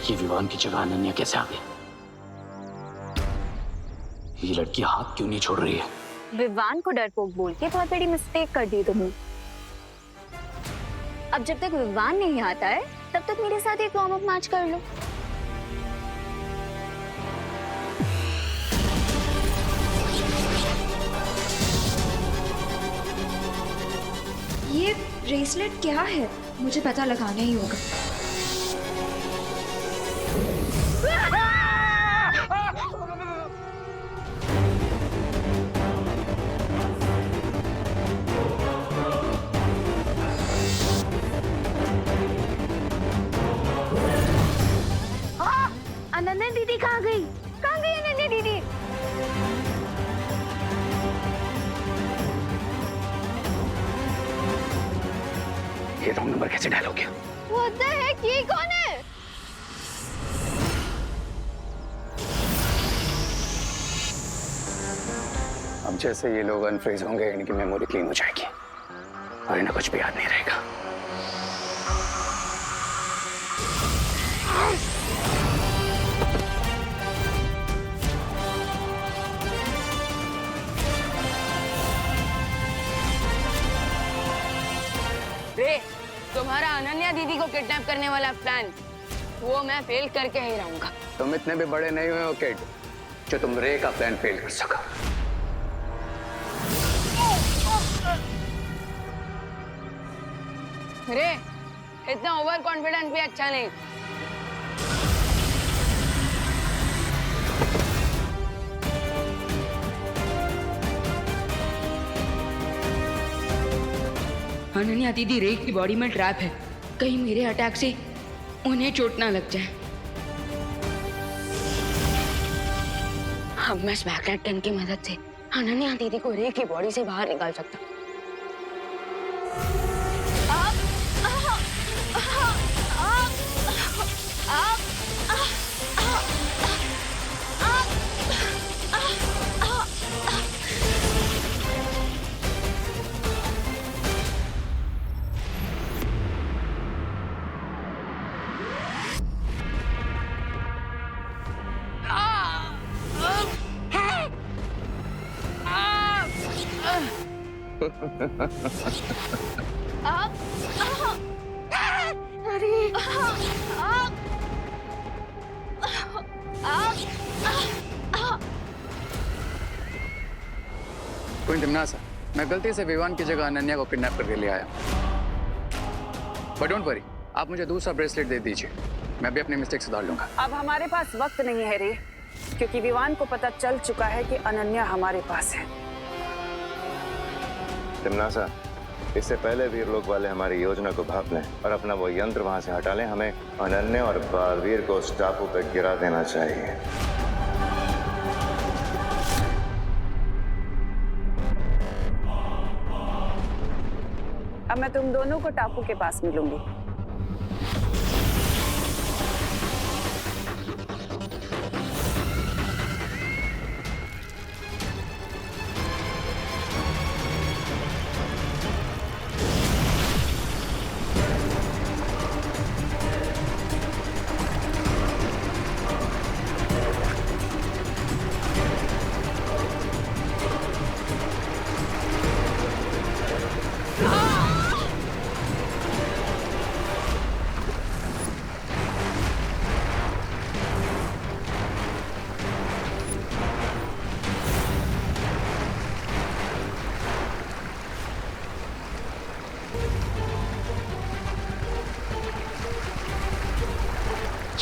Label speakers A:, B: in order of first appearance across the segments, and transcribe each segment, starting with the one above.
A: ये विवान की जगह अनन्या कैसे आ गई? ये लड़की हाथ क्यों नहीं छोड़ रही है?
B: विवान को डरपोक बोल के बहुत बड़ी मिस्टेक कर दी तुमने। अब जब तक विवान नहीं आता है तब तक मेरे साथ एक वार्म अप मैच कर लो।
C: ये ब्रेसलेट क्या है? मुझे पता लगाना ही होगा।
B: अनन्या दीदी कहाँ गई? कहाँ गई अनन्या दीदी?
A: ये रॉन्ग नंबर कैसे डायल हो गया?
B: What the heck? ये कौन है?
A: अब जैसे ये लोग अनफ्रीज होंगे इनकी मेमोरी क्लीन हो जाएगी और इन्हें कुछ भी याद नहीं रहेगा।
D: रे, तुम्हारा अनन्या दीदी को किडनैप करने वाला प्लान वो मैं फेल करके ही रहूंगा।
A: तुम इतने भी बड़े नहीं हुए हो किड जो तुम रे का प्लान फेल कर सको।
D: रे, इतना ओवर कॉन्फिडेंस भी अच्छा नहीं। अनन्या दीदी रे की बॉडी में ट्रैप है, कहीं मेरे अटैक से उन्हें चोट ना लग जाए। अब मैं स्मैकनेट गन की मदद से अनन्या दीदी को रे की बॉडी से बाहर निकाल सकता हूँ।
A: क्वीन टिमनासा, मैं गलती से विवान की जगह अनन्या को किडनैप करके ले आया। बट डोंट वरी, आप मुझे दूसरा ब्रेसलेट दे दीजिए, मैं भी अपनी मिस्टेक सुधार लूंगा।
E: अब हमारे पास वक्त नहीं है रे, क्योंकि विवान को पता चल चुका है कि अनन्या हमारे पास है।
F: टिमनासा, इससे पहले वीर लोग वाले हमारी योजना को भाप लें और अपना वो यंत्र वहां से हटा लें, हमें अनन्या और बालवीर को उस टापू पर गिरा देना चाहिए।
E: अब मैं तुम दोनों को टापू के पास मिलूंगी।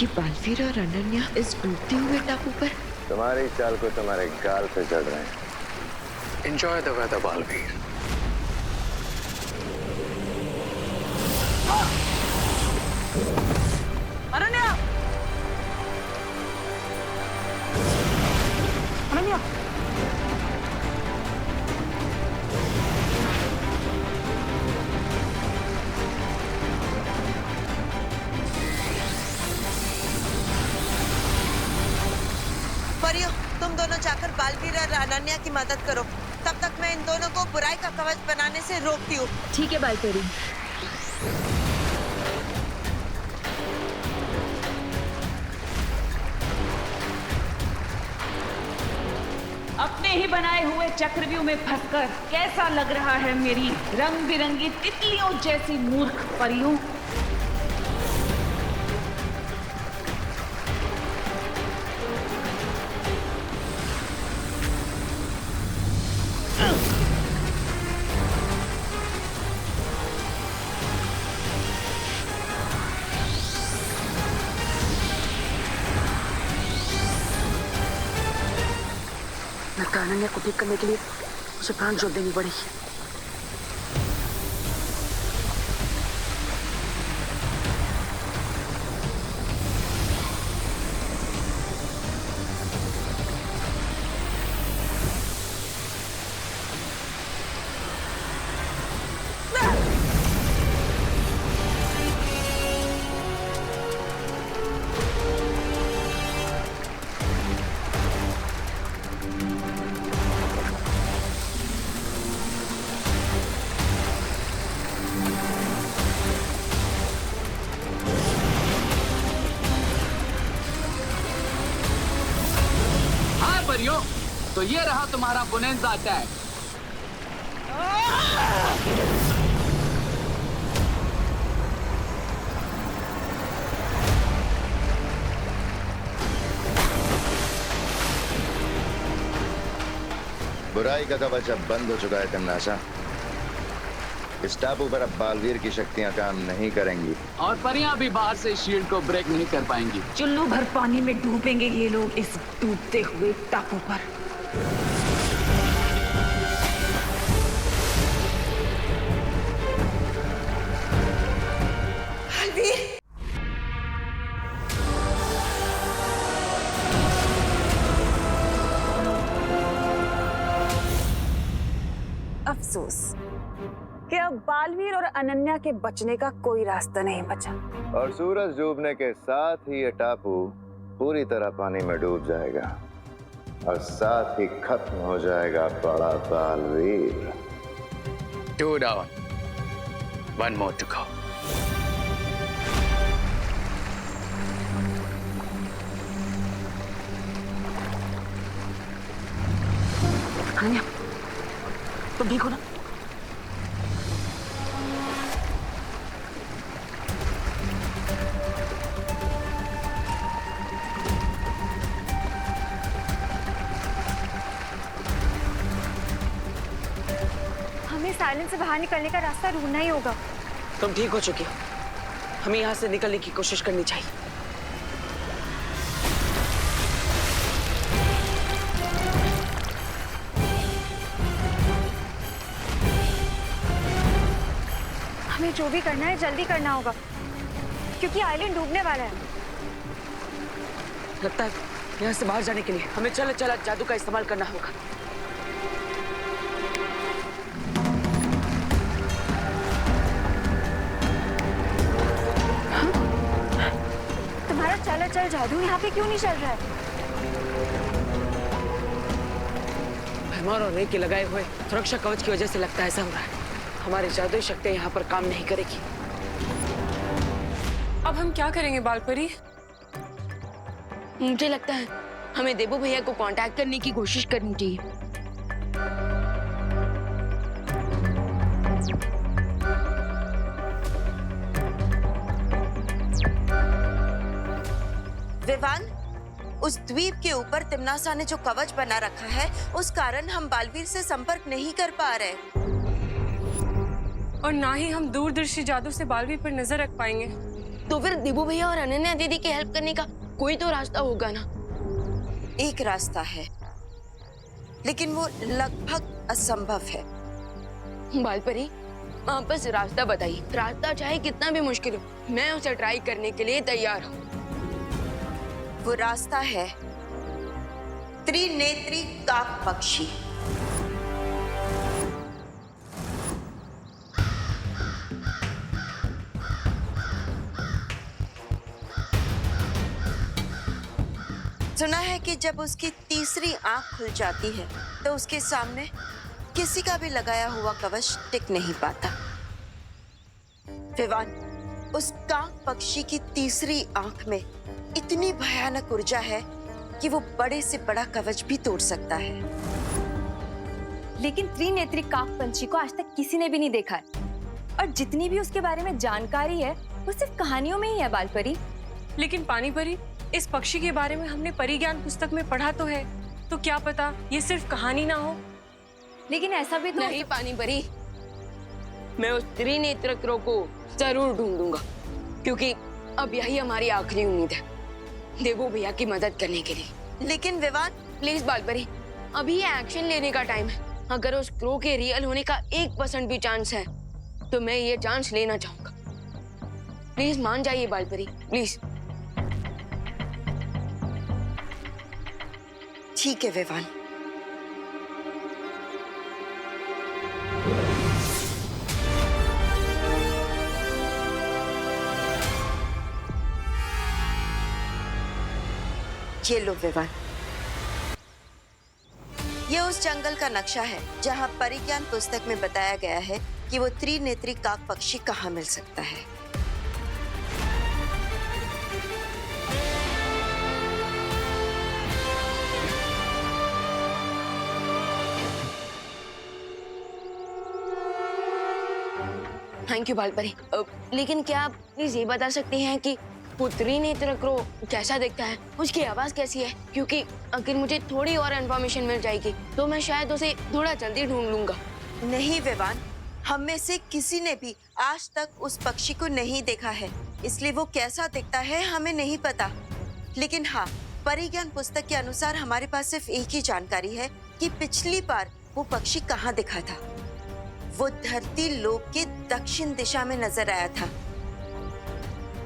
D: ये बालवीर और अनन्या इस डूबते हुए टापू पर
F: तुम्हारी चाल को तुम्हारे गाल पे चढ़ रहे हैं।
A: Enjoy the weather Baalveer.
E: Ananya! Ananya!
G: परियों, तुम दोनों जाकर बालवीर और अनन्या की मदद करो। तब तक मैं इन दोनों को बुराई का कवच बनाने से रोकती हूँ।
B: ठीक है बालपेरी।
H: अपने ही बनाए हुए चक्रव्यूह में फंसकर कैसा लग रहा है मेरी रंग बिरंगी तितलियों जैसी मूर्ख परियों?
E: लगता है अनन्या को ठीक करने के लिए मुझे प्राण जोत देनी पड़ेगी।
A: तो ये रहा तुम्हारा बोनेंजा अटैक।
F: बुराई का कवच अब बंद हो चुका है तिमनाशा। इस टापू पर अब बालवीर की शक्तियां काम नहीं करेंगी
A: और परियां भी बाहर से शील्ड को ब्रेक नहीं कर पाएंगी।
H: चुल्लू भर पानी में डूबेंगे ये लोग इस डूबते हुए टापू पर।
E: अफसोस कि अब बालवीर और अनन्या के बचने का कोई रास्ता नहीं बचा।
F: और सूरज डूबने के साथ ही ये टापू पूरी तरह पानी में डूब जाएगा और साथ ही खत्म हो जाएगा बड़ा Baalveer.
A: 2 down, 1 more to go.
E: Ananya, तुम ठीक हो ना?
B: हमें साइलेंस से बाहर निकलने का रास्ता ढूंढना ही होगा।
I: तुम ठीक हो चुकी हो, हमें यहाँ से निकलने की कोशिश करनी चाहिए।
B: हमें जो भी करना है जल्दी करना होगा क्योंकि आइलैंड डूबने वाला है।
I: लगता है यहाँ से बाहर जाने के लिए हमें चल जादू का इस्तेमाल करना होगा।
B: तुम्हारा चल जादू यहाँ पे क्यों नहीं चल रहा है?
I: भैमार और रे के लगाए हुए सुरक्षा कवच की वजह से लगता है ऐसा हो रहा है। हमारी जादुई शक्तियाँ यहाँ पर काम नहीं करेगी।
D: अब हम क्या करेंगे बालपरी?
J: मुझे लगता है हमें देबू भैया को कांटेक्ट करने की कोशिश करनी चाहिए।
G: विवान, उस द्वीप के ऊपर तिमनासा ने जो कवच बना रखा है उस कारण हम बालवीर से संपर्क नहीं कर पा रहे
D: और ना ही हम दूरदर्शी जादू से बालवीर पर नजर रख पाएंगे।
J: तो फिर देबू भैया और अनन्या दीदी की हेल्प करने का कोई तो रास्ता होगा ना?
G: एक रास्ता है लेकिन वो लगभग असंभव है।
J: बालपरी, आप बस रास्ता बताइए। रास्ता चाहे कितना भी मुश्किल हो, मैं उसे ट्राई करने के लिए तैयार हूँ।
G: वो रास्ता है त्रिनेत्री काक पक्षी। सुना है कि जब उसकी तीसरी आंख खुल जाती है तो उसके सामने किसी का भी लगाया हुआ कवच टिक नहीं पाता। विवान, उस काक पक्षी की तीसरी आंख में इतनी भयानक ऊर्जा है कि वो बड़े से बड़ा कवच भी तोड़ सकता है।
B: लेकिन त्रिनेत्री काक पंछी को आज तक किसी ने भी नहीं देखा है, और जितनी भी उसके बारे में जानकारी है वो सिर्फ कहानियों में ही है बालपरी।
K: लेकिन पानी परी, इस पक्षी के बारे में हमने परिज्ञान पुस्तक में पढ़ा तो है, तो क्या पता ये सिर्फ कहानी ना हो।
B: लेकिन ऐसा भी तो
J: नहीं पानी परी, मैं उस त्रिनेत्र क्रो को जरूर ढूंढूंगा, क्योंकि अब यही हमारी आखिरी उम्मीद है देवू भैया की मदद करने के लिए।
G: लेकिन विवान,
J: प्लीज बालपरी, अभी ये एक्शन लेने का टाइम है। अगर उस क्रो के रियल होने का 1% भी चांस है तो मैं ये चांस लेना चाहूंगा। प्लीज मान जाइए बालपरी, प्लीज।
G: ठीक है विवान। ये लो विवान, ये उस जंगल का नक्शा है जहां परिज्ञान पुस्तक में बताया गया है कि वो त्रिनेत्री काक पक्षी कहाँ मिल सकता है।
J: Thank you Balpari. लेकिन क्या आप प्लीज ये बता सकते हैं कि वो त्रिनेत्र क्रो कैसा दिखता है, उसकी आवाज कैसी है? क्योंकि अगर मुझे थोड़ी और इन्फॉर्मेशन मिल जाएगी तो मैं शायद उसे थोड़ा जल्दी ढूंढ लूंगा।
G: नहीं विवान, हम में से किसी ने भी आज तक उस पक्षी को नहीं देखा है, इसलिए वो कैसा दिखता है हमें नहीं पता। लेकिन हाँ, परिज्ञान पुस्तक के अनुसार हमारे पास सिर्फ एक ही जानकारी है कि पिछली बार वो पक्षी कहाँ दिखा था। वो धरती लोक के दक्षिण दिशा में नजर आया था,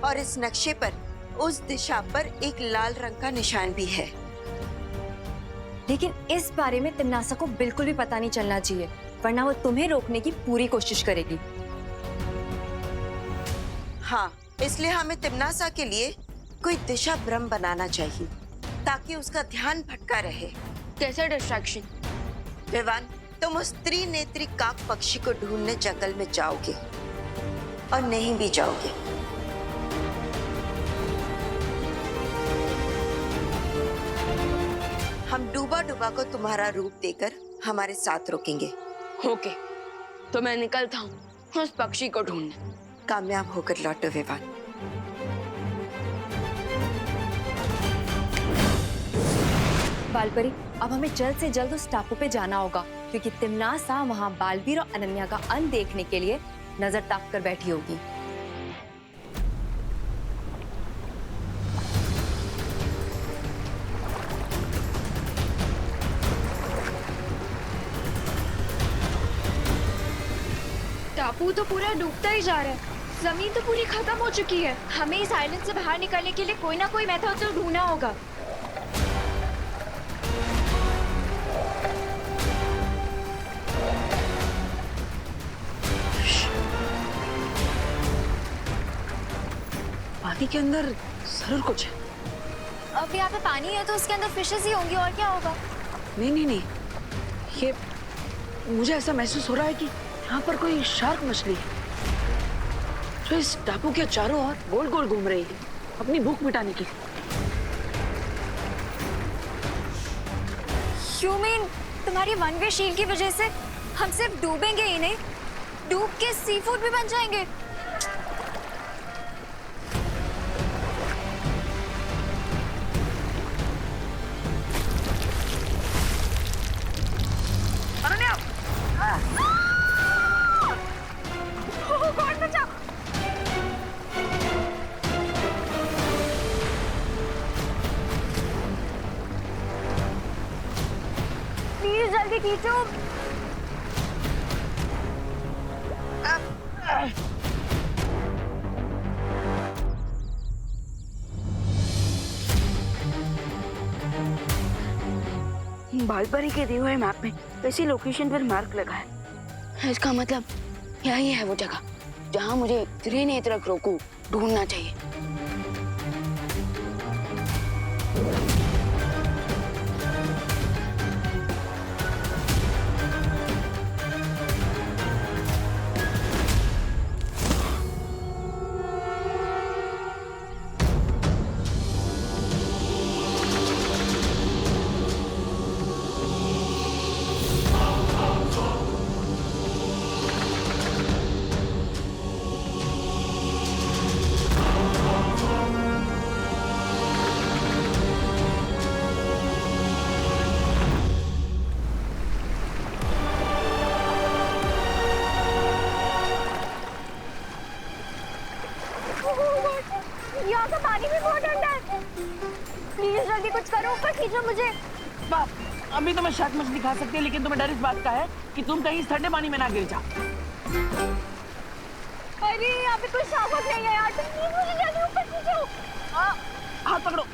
G: और इस नक्शे पर उस दिशा पर एक लाल रंग का निशान भी है।
B: लेकिन इस बारे में तिम्नासा को बिल्कुल भी पता नहीं चलना चाहिए, वरना वो तुम्हें रोकने की पूरी कोशिश करेगी।
G: हाँ, इसलिए हमें तिम्नासा के लिए कोई दिशा भ्रम बनाना चाहिए ताकि उसका ध्यान भटका रहे।
J: कैसा डिस्ट्रैक्शन?
G: विवान, तुम उस त्रिनेत्री काक पक्षी को ढूंढने जंगल में जाओगे और नहीं भी जाओगे। हम डूबा डूबा को तुम्हारा रूप देकर हमारे साथ रोकेंगे।
J: ओके, तो मैं निकलता हूँ उस पक्षी को ढूंढने।
G: कामयाब होकर लौटो विवान।
B: बालपरी, अब हमें जल्द से जल्द उस टापू पे जाना होगा, क्योंकि तिम्नासा वहाँ बालवीर और अनन्या का अंत देखने के लिए नजर ताक कर बैठी होगी।
C: टापू तो पूरा डूबता ही जा रहा है, जमीन तो पूरी खत्म हो चुकी है। हमें इस आइलैंड से बाहर निकलने के लिए कोई ना कोई मेथड तो ढूंढना होगा।
I: पानी के अंदर जरूर कुछ है।
B: अब यहाँ पे पानी है तो उसके अंदर फिशेस ही होंगी, और क्या होगा?
I: नहीं नहीं नहीं, ये मुझे ऐसा महसूस हो रहा है कि यहाँ पर कोई शार्क मछली है जो इस टापू के चारों ओर गोल गोल घूम रही है अपनी भूख मिटाने के लिए।
B: You mean, तुम्हारी वन वे शील की वजह से हम सिर्फ डूबेंगे ही नहीं, डूब के सी फूड भी बन जाएंगे। प्लीज जल्दी खींचो।
J: बालपरी के दिए हुए मैप में इसी लोकेशन पर मार्क लगा है। इसका मतलब यही है वो जगह जहां मुझे त्रिनेत्र क्रो को ढूंढना चाहिए।
C: पानी भी बहुत ठंडा है। प्लीज जल्दी कुछ करो, ऊपर खींचो मुझे।
I: बाप, अभी तो मैं शार्क मछली खा सकती है, लेकिन तुम्हें डर इस बात का है कि तुम कहीं इस ठंडे पानी में ना गिर जाओ।
C: अरे यहाँ पे कोई शार्क नहीं है यार, तुम प्लीज मुझे जल्दी ऊपर खींचो।
I: हाथ पकड़ो।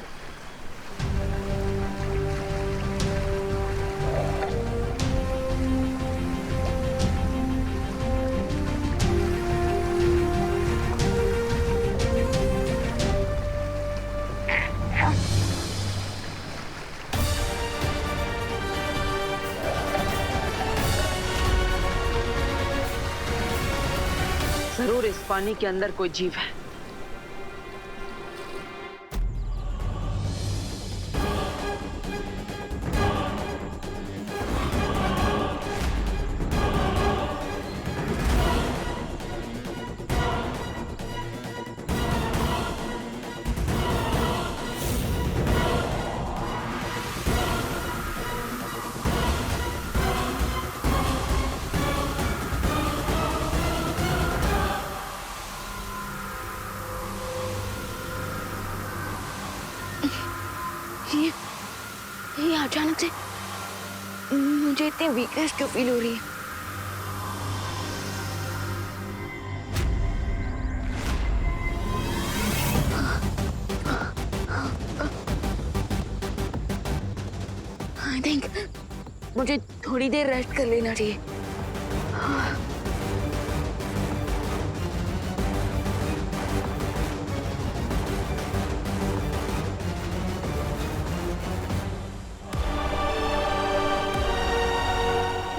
I: जरूर इस पानी के अंदर कोई जीव है।
J: ये अचानक से मुझे इतनी वीकनेस क्यों फील हो रही है? आई थिंक मुझे थोड़ी देर रेस्ट कर लेना चाहिए।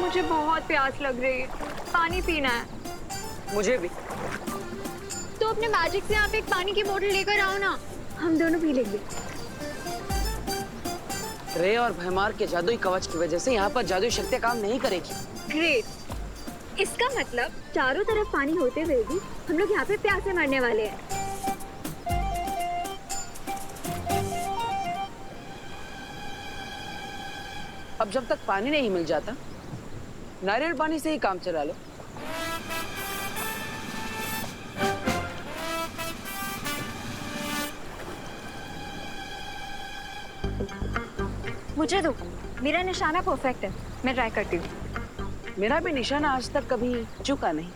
C: मुझे बहुत प्यास लग रही है, पानी पीना है।
I: मुझे भी।
C: तो अपने मैजिक से यहाँ पे एक पानी की बोतल लेकर आओ ना, हम दोनों पी लेंगे।
I: रे और भैमार के जादुई कवच की वजह से यहाँ पर जादुई शक्तियाँ काम नहीं करेगी।
C: ग्रेट, इसका मतलब चारों तरफ पानी होते हुए भी हम लोग यहाँ पे प्यासे मरने वाले हैं।
I: अब जब तक पानी नहीं मिल जाता, नारियल पानी से ही काम चला लो।
C: मुझे दो, मेरा निशाना परफेक्ट है, मैं ट्राई करती हूँ।
I: मेरा भी निशाना आज तक कभी चूका नहीं।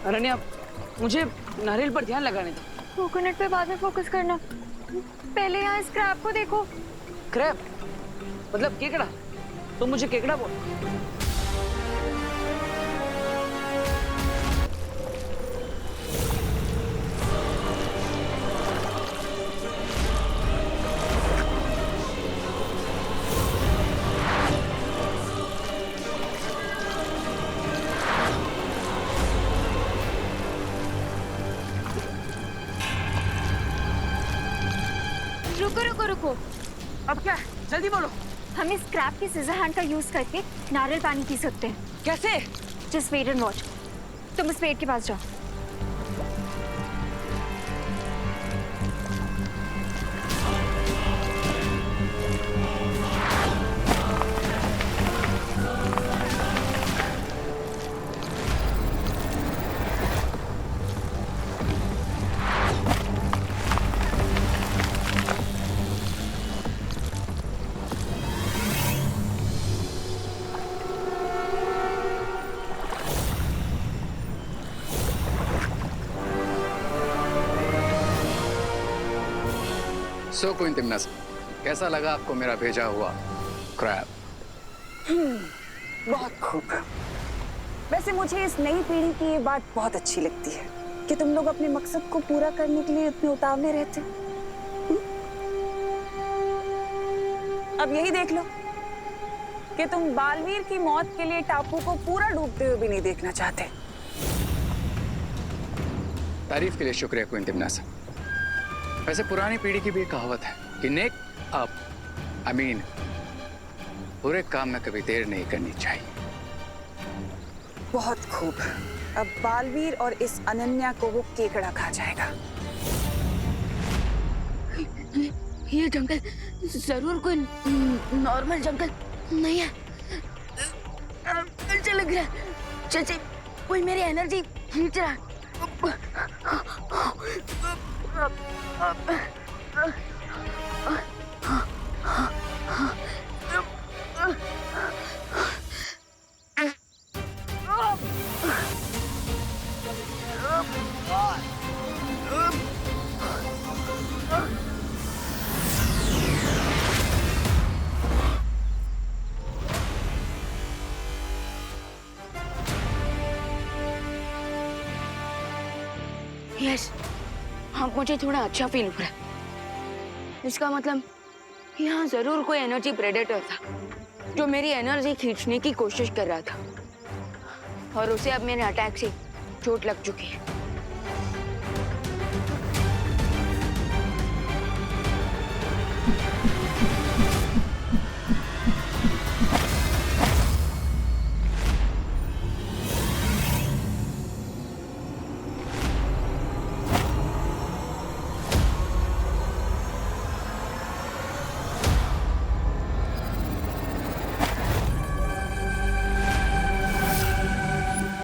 I: अनन्या, मुझे नारियल पर ध्यान लगाने दो।
C: कोकोनट पे बाद में फोकस करना, पहले यहाँ स्क्रैप को देखो।
I: क्रैप मतलब केकड़ा? तुम मुझे केकड़ा बोल।
C: रुको रुको,
I: अब क्या? जल्दी बोलो।
C: हम इस स्क्रैप की सीजर हैंड का यूज करके नारियल पानी पी सकते हैं।
I: कैसे?
C: Just wait and watch. तुम उस पेड़ के पास जाओ।
A: सो क्वीन तिम्नासा, कैसा लगा आपको मेरा भेजा हुआ क्रैब?
E: बहुत खूब। वैसे मुझे इस नई पीढ़ी की ये बात बहुत अच्छी लगती है कि तुम लोग अपने मकसद को पूरा करने के लिए इतने उतावले रहते। अब यही देख लो कि तुम बालवीर की मौत के लिए टापू को पूरा डूबते हुए भी नहीं देखना चाहते।
A: तारीफ के लिए शुक्रिया क्वीन तिम्नासा। वैसे पुरानी पीढ़ी की भी एक कहावत है कि नेक बुरे काम में कभी देर नहीं करनी चाहिए।
E: बहुत खूब। अब बालवीर और इस अनन्या को वो केकड़ा खा जाएगा।
J: ये जंगल जरूर कोई नॉर्मल जंगल नहीं है। अच्छा लग रहा है, जैसे कोई मेरी एनर्जी खींच रहा है। यस, अब मुझे थोड़ा अच्छा फील हो रहा है। इसका मतलब यहाँ जरूर कोई एनर्जी प्रेडेटर था जो मेरी एनर्जी खींचने की कोशिश कर रहा था, और उसे अब मेरे अटैक से चोट लग चुकी है।